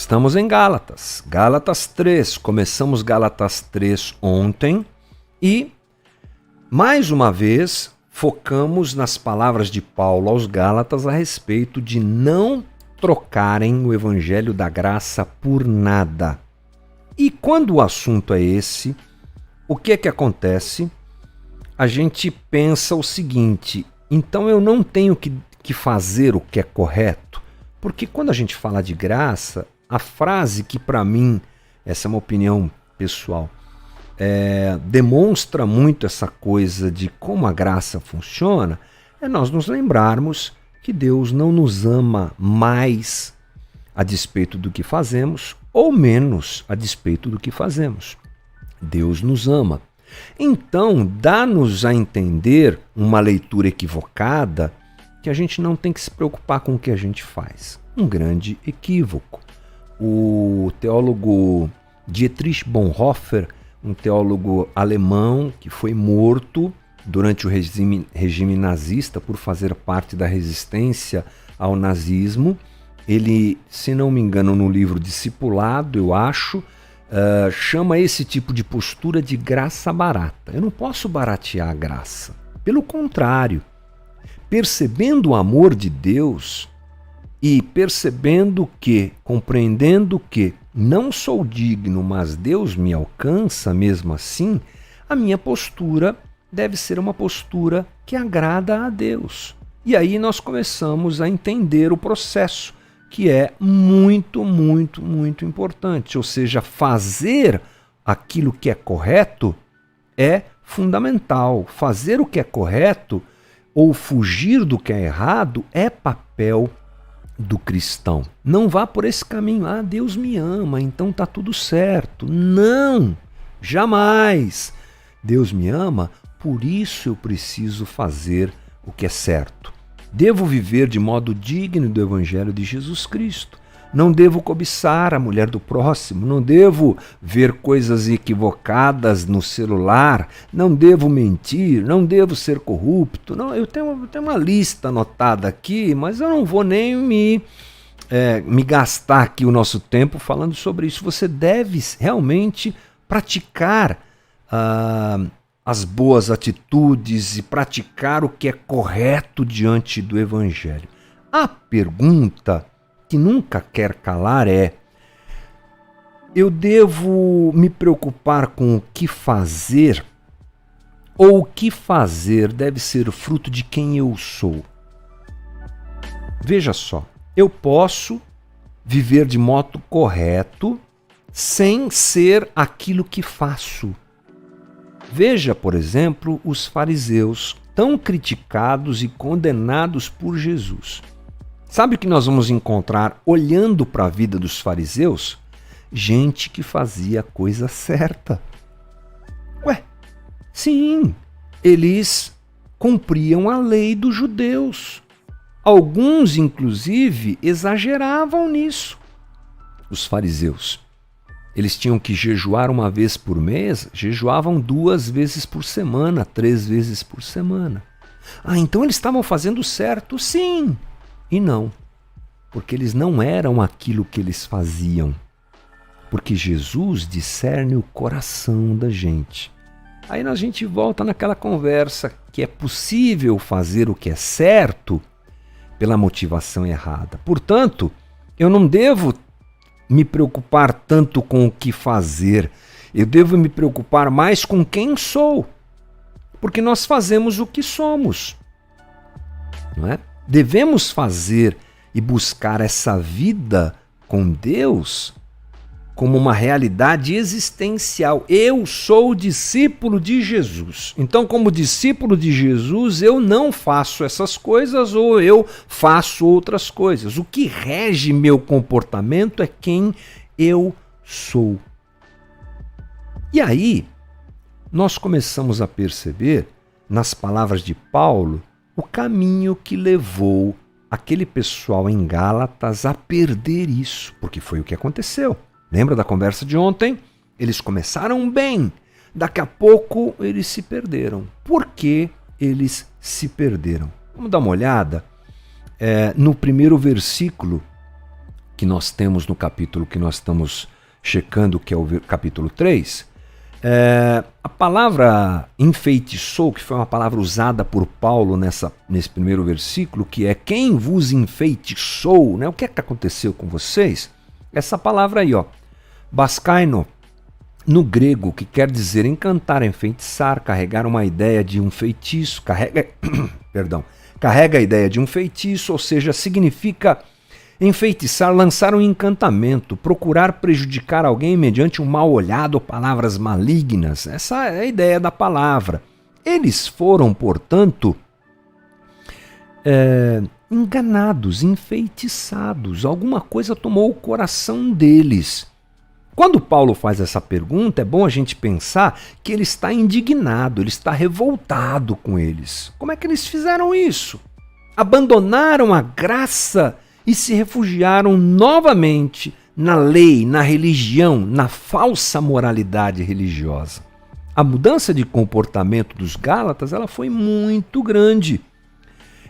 Estamos em Gálatas, Gálatas 3. Começamos Gálatas 3 ontem e, mais uma vez, focamos nas palavras de Paulo aos Gálatas a respeito de não trocarem o evangelho da graça por nada. E quando o assunto é esse, o que é que acontece? A gente pensa o seguinte: então eu não tenho que fazer o que é correto, porque quando a gente fala de graça, a frase que para mim, essa é uma opinião pessoal, demonstra muito essa coisa de como a graça funciona, é nós nos lembrarmos que Deus não nos ama mais a despeito do que fazemos ou menos a despeito do que fazemos. Deus nos ama. Então, dá-nos a entender uma leitura equivocada que a gente não tem que se preocupar com o que a gente faz. Um grande equívoco. O teólogo Dietrich Bonhoeffer, um teólogo alemão que foi morto durante o regime nazista por fazer parte da resistência ao nazismo, ele, se não me engano, no livro Discipulado, eu acho, chama esse tipo de postura de graça barata. Eu não posso baratear a graça. Pelo contrário, percebendo o amor de Deus e compreendendo que não sou digno, mas Deus me alcança mesmo assim, a minha postura deve ser uma postura que agrada a Deus. E aí nós começamos a entender o processo, que é muito, muito, muito importante. Ou seja, fazer aquilo que é correto é fundamental. Fazer o que é correto ou fugir do que é errado é papel do cristão. Não vá por esse caminho. Ah, Deus me ama, então tá tudo certo. Não, jamais. Deus me ama, por isso eu preciso fazer o que é certo. Devo viver de modo digno do Evangelho de Jesus Cristo. Não devo cobiçar a mulher do próximo, não devo ver coisas equivocadas no celular, não devo mentir, não devo ser corrupto. Não, eu tenho uma lista anotada aqui, mas eu não vou nem me gastar aqui o nosso tempo falando sobre isso. Você deve realmente praticar as boas atitudes e praticar o que é correto diante do Evangelho. A pergunta que nunca quer calar é: eu devo me preocupar com o que fazer ou o que fazer deve ser fruto de quem eu sou? Veja só, eu posso viver de modo correto sem ser aquilo que faço. Veja, por exemplo, os fariseus, tão criticados e condenados por Jesus. Sabe o que nós vamos encontrar olhando para a vida dos fariseus? Gente que fazia a coisa certa. Sim, eles cumpriam a lei dos judeus. Alguns, inclusive, exageravam nisso. Os fariseus. Eles tinham que jejuar uma vez por mês, jejuavam 2 vezes por semana, 3 vezes por semana. Ah, então eles estavam fazendo certo? Sim e não. Porque eles não eram aquilo que eles faziam. Porque Jesus discerne o coração da gente. Aí a gente volta naquela conversa que é possível fazer o que é certo pela motivação errada. Portanto, eu não devo me preocupar tanto com o que fazer. Eu devo me preocupar mais com quem sou. Porque nós fazemos o que somos. Não é? Devemos fazer e buscar essa vida com Deus como uma realidade existencial. Eu sou discípulo de Jesus. Então, como discípulo de Jesus, eu não faço essas coisas ou eu faço outras coisas. O que rege meu comportamento é quem eu sou. E aí, nós começamos a perceber, nas palavras de Paulo, o caminho que levou aquele pessoal em Gálatas a perder isso, porque foi o que aconteceu. Lembra da conversa de ontem? Eles começaram bem, daqui a pouco eles se perderam. Por que eles se perderam? Vamos dar uma olhada no primeiro versículo que nós temos no capítulo que nós estamos checando, que é o capítulo 3, a palavra enfeitiçou, que foi uma palavra usada por Paulo nesse primeiro versículo, que é quem vos enfeitiçou, né? O que é que aconteceu com vocês? Essa palavra aí, ó, baskaino, no grego, que quer dizer encantar, enfeitiçar, carregar uma ideia de um feitiço, carrega a ideia de um feitiço, ou seja, significa enfeitiçar, lançar um encantamento, procurar prejudicar alguém mediante um mal olhado ou palavras malignas. Essa é a ideia da palavra. Eles foram, portanto, enganados, enfeitiçados. Alguma coisa tomou o coração deles. Quando Paulo faz essa pergunta, é bom a gente pensar que ele está indignado, ele está revoltado com eles. Como é que eles fizeram isso? Abandonaram a graça e se refugiaram novamente na lei, na religião, na falsa moralidade religiosa. A mudança de comportamento dos Gálatas, ela foi muito grande.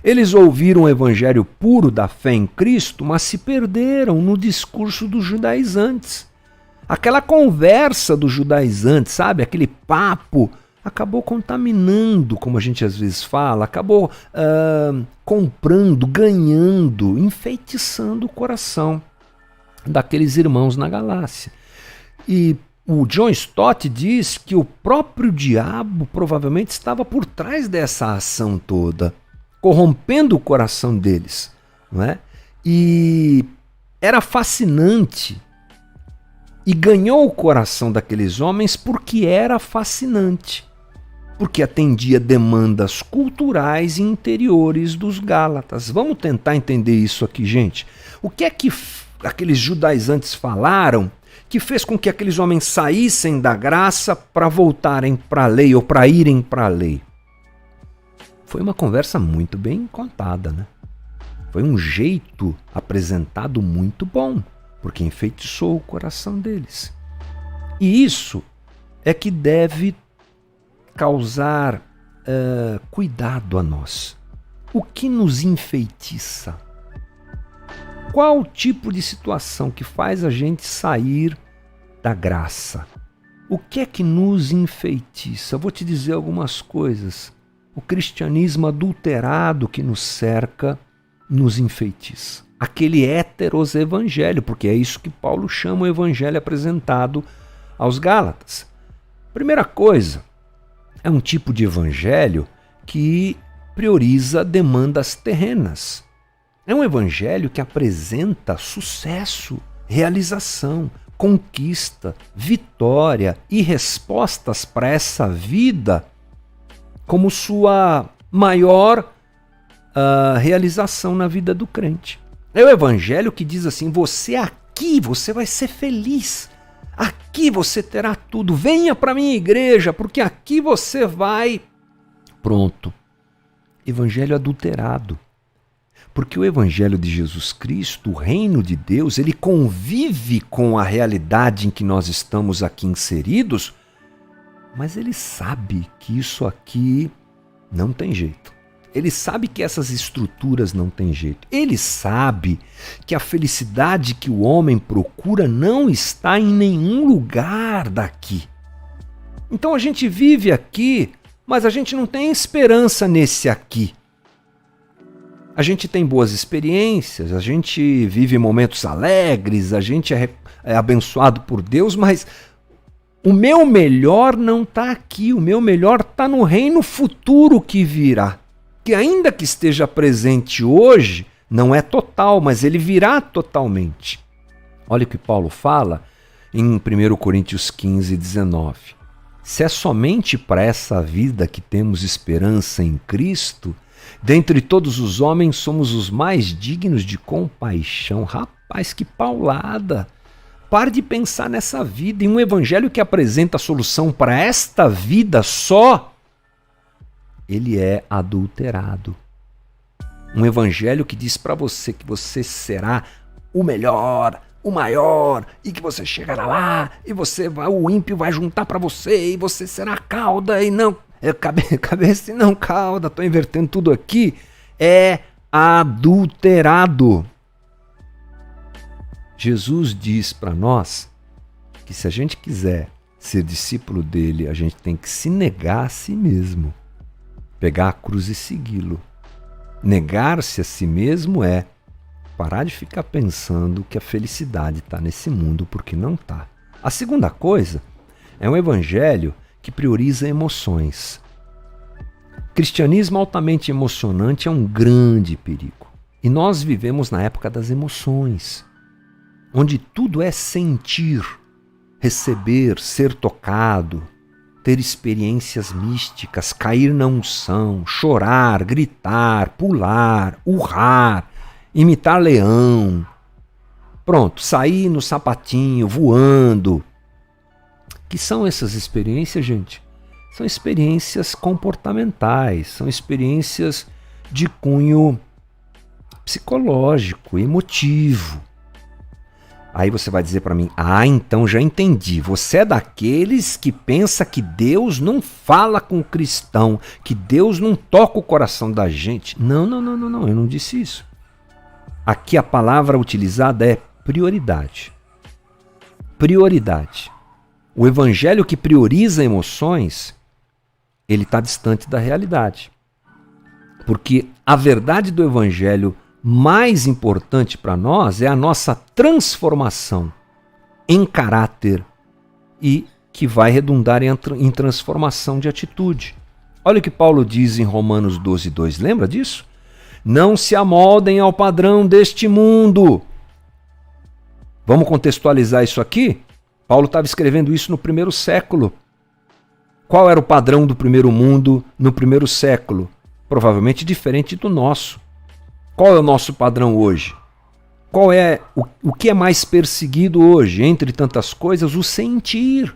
Eles ouviram o evangelho puro da fé em Cristo, mas se perderam no discurso dos judaizantes. Aquela conversa dos judaizantes, sabe? Aquele papo acabou contaminando, como a gente às vezes fala, acabou comprando, ganhando, enfeitiçando o coração daqueles irmãos na Galácia. E o John Stott diz que o próprio diabo provavelmente estava por trás dessa ação toda, corrompendo o coração deles, não é? E era fascinante. E ganhou o coração daqueles homens porque era fascinante, porque atendia demandas culturais e interiores dos Gálatas. Vamos tentar entender isso aqui, gente. O que é que aqueles judaizantes falaram que fez com que aqueles homens saíssem da graça para voltarem para a lei ou para irem para a lei? Foi uma conversa muito bem contada, né? Foi um jeito apresentado muito bom, porque enfeitiçou o coração deles. E isso é que deve causar cuidado a nós. O que nos enfeitiça? Qual o tipo de situação que faz a gente sair da graça? O que é que nos enfeitiça? Eu vou te dizer algumas coisas. O cristianismo adulterado que nos cerca nos enfeitiça. Aquele heteros evangelho, porque é isso que Paulo chama o evangelho apresentado aos Gálatas. Primeira coisa, é um tipo de evangelho que prioriza demandas terrenas. É um evangelho que apresenta sucesso, realização, conquista, vitória e respostas para essa vida como sua maior realização na vida do crente. É o evangelho que diz assim, você vai ser feliz, aqui você terá tudo, venha para a minha igreja, porque aqui você vai... Pronto. Evangelho adulterado. Porque o evangelho de Jesus Cristo, o reino de Deus, ele convive com a realidade em que nós estamos aqui inseridos, mas ele sabe que isso aqui não tem jeito. Ele sabe que essas estruturas não têm jeito. Ele sabe que a felicidade que o homem procura não está em nenhum lugar daqui. Então a gente vive aqui, mas a gente não tem esperança nesse aqui. A gente tem boas experiências, a gente vive momentos alegres, a gente é abençoado por Deus, mas o meu melhor não está aqui, o meu melhor está no reino futuro que virá. Que ainda que esteja presente hoje, não é total, mas ele virá totalmente. Olha o que Paulo fala em 1 Coríntios 15, 19. Se é somente para essa vida que temos esperança em Cristo, dentre todos os homens somos os mais dignos de compaixão. Rapaz, que paulada! Pare de pensar nessa vida, em um evangelho que apresenta a solução para esta vida só. Ele é adulterado. Um evangelho que diz para você que você será o melhor, o maior, e que você chegará lá, e o ímpio vai juntar para você, e você será cauda, e não... cabeça e não cauda, estou invertendo tudo aqui. É adulterado. Jesus diz para nós que se a gente quiser ser discípulo dele, a gente tem que se negar a si mesmo, pegar a cruz e segui-lo. Negar-se a si mesmo é parar de ficar pensando que a felicidade está nesse mundo, porque não está. A segunda coisa é um evangelho que prioriza emoções. Cristianismo altamente emocionante é um grande perigo. E nós vivemos na época das emoções, onde tudo é sentir, receber, ser tocado, ter experiências místicas, cair na unção, chorar, gritar, pular, urrar, imitar leão. Pronto, sair no sapatinho, voando. Que são essas experiências, gente? São experiências comportamentais, são experiências de cunho psicológico, emotivo. Aí você vai dizer para mim, então já entendi. Você é daqueles que pensa que Deus não fala com o cristão, que Deus não toca o coração da gente. Não, eu não disse isso. Aqui a palavra utilizada é prioridade. Prioridade. O evangelho que prioriza emoções, ele está distante da realidade. Porque a verdade do evangelho mais importante para nós é a nossa transformação em caráter e que vai redundar em transformação de atitude. Olha o que Paulo diz em Romanos 12:2. Lembra disso? Não se amoldem ao padrão deste mundo. Vamos contextualizar isso aqui? Paulo estava escrevendo isso no primeiro século. Qual era o padrão do primeiro mundo no primeiro século? Provavelmente diferente do nosso. Qual é o nosso padrão hoje? Qual é o que é mais perseguido hoje? Entre tantas coisas, o sentir.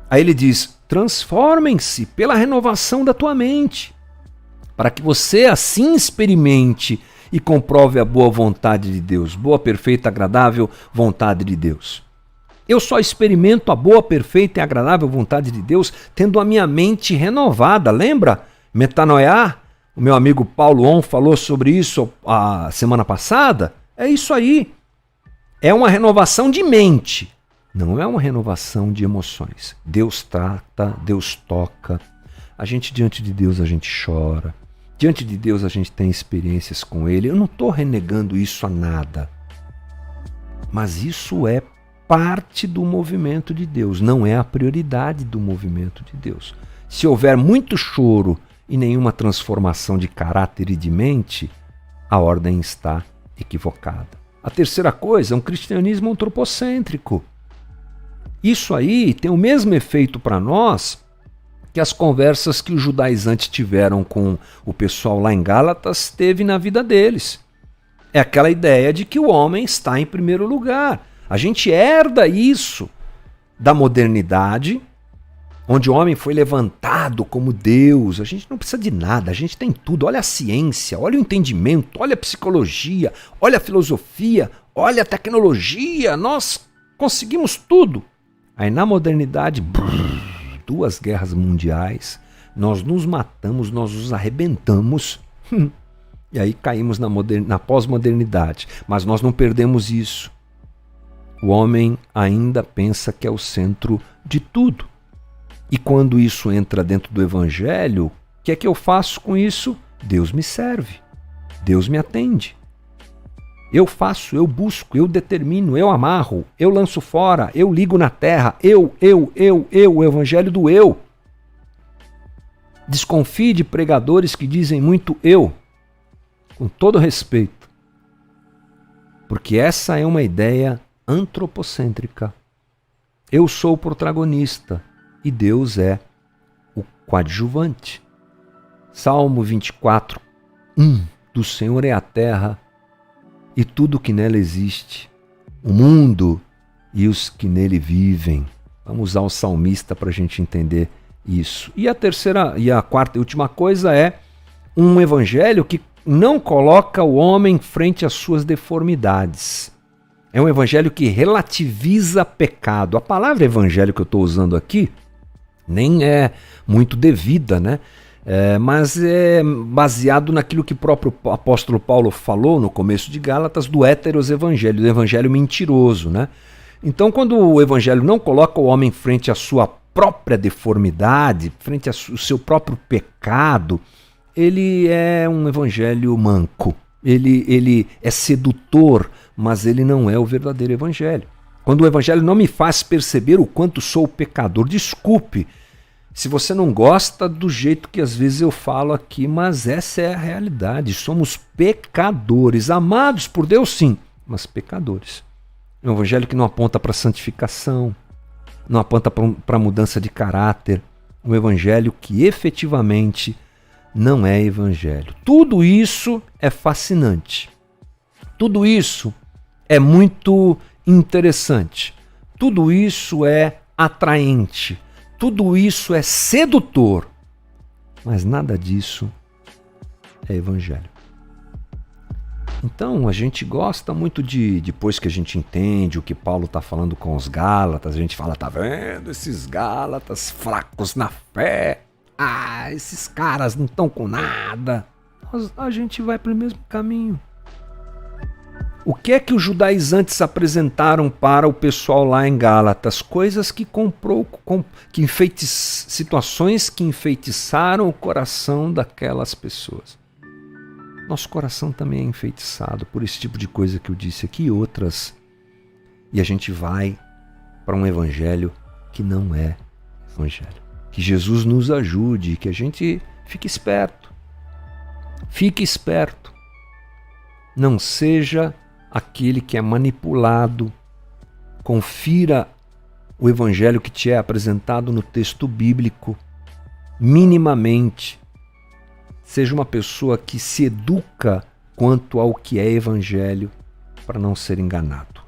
Aí ele diz, transformem-se pela renovação da tua mente, para que você assim experimente e comprove a boa vontade de Deus, boa, perfeita, agradável vontade de Deus. Eu só experimento a boa, perfeita e agradável vontade de Deus tendo a minha mente renovada. Lembra? Metanoia? O meu amigo Paulo On falou sobre isso a semana passada. É isso aí. É uma renovação de mente. Não é uma renovação de emoções. Deus trata, Deus toca. A gente, diante de Deus, a gente chora. Diante de Deus, a gente tem experiências com Ele. Eu não estou renegando isso a nada. Mas isso é parte do movimento de Deus. Não é a prioridade do movimento de Deus. Se houver muito choro e nenhuma transformação de caráter e de mente, a ordem está equivocada. A terceira coisa é um cristianismo antropocêntrico. Isso aí tem o mesmo efeito para nós que as conversas que os judaizantes tiveram com o pessoal lá em Gálatas teve na vida deles. É aquela ideia de que o homem está em primeiro lugar. A gente herda isso da modernidade, onde o homem foi levantado como Deus. A gente não precisa de nada, a gente tem tudo. Olha a ciência, olha o entendimento, olha a psicologia, olha a filosofia, olha a tecnologia. Nós conseguimos tudo. Aí na modernidade, 2 guerras mundiais, nós nos matamos, nós nos arrebentamos. E aí caímos na pós-modernidade. Mas nós não perdemos isso. O homem ainda pensa que é o centro de tudo. E quando isso entra dentro do evangelho, o que é que eu faço com isso? Deus me serve, Deus me atende. Eu faço, eu busco, eu determino, eu amarro, eu lanço fora, eu ligo na terra, o evangelho do eu. Desconfie de pregadores que dizem muito eu, com todo respeito, porque essa é uma ideia antropocêntrica. Eu sou o protagonista e Deus é o coadjuvante. Salmo 24, do Senhor é a terra e tudo que nela existe, o mundo e os que nele vivem. Vamos usar o salmista para a gente entender isso. E a terceira, e a quarta e última coisa é um evangelho que não coloca o homem frente às suas deformidades. É um evangelho que relativiza pecado. A palavra evangelho que eu estou usando aqui nem é muito devida, né? Mas é baseado naquilo que o próprio apóstolo Paulo falou no começo de Gálatas, do héteros evangelho, do evangelho mentiroso, né? Então, quando o evangelho não coloca o homem frente à sua própria deformidade, frente ao seu próprio pecado, ele é um evangelho manco. Ele é sedutor, mas ele não é o verdadeiro evangelho. Quando o evangelho não me faz perceber o quanto sou pecador, desculpe se você não gosta do jeito que às vezes eu falo aqui, mas essa é a realidade. Somos pecadores, amados por Deus sim, mas pecadores. É um evangelho que não aponta para santificação, não aponta para mudança de caráter. Um evangelho que efetivamente não é evangelho. Tudo isso é fascinante. Tudo isso é muito interessante. Tudo isso é atraente. Tudo isso é sedutor. Mas nada disso é evangelho. Então a gente gosta muito depois que a gente entende o que Paulo está falando com os Gálatas, a gente fala, tá vendo esses Gálatas fracos na fé? Ah, esses caras não estão com nada. A gente vai pelo mesmo caminho. O que é que os judaizantes apresentaram para o pessoal lá em Gálatas? Coisas que situações que enfeitiçaram o coração daquelas pessoas. Nosso coração também é enfeitiçado por esse tipo de coisa que eu disse aqui e outras. E a gente vai para um evangelho que não é evangelho. Que Jesus nos ajude, que a gente fique esperto. Fique esperto. Não seja aquele que é manipulado. Confira o evangelho que te é apresentado no texto bíblico, minimamente. Seja uma pessoa que se educa quanto ao que é evangelho para não ser enganado.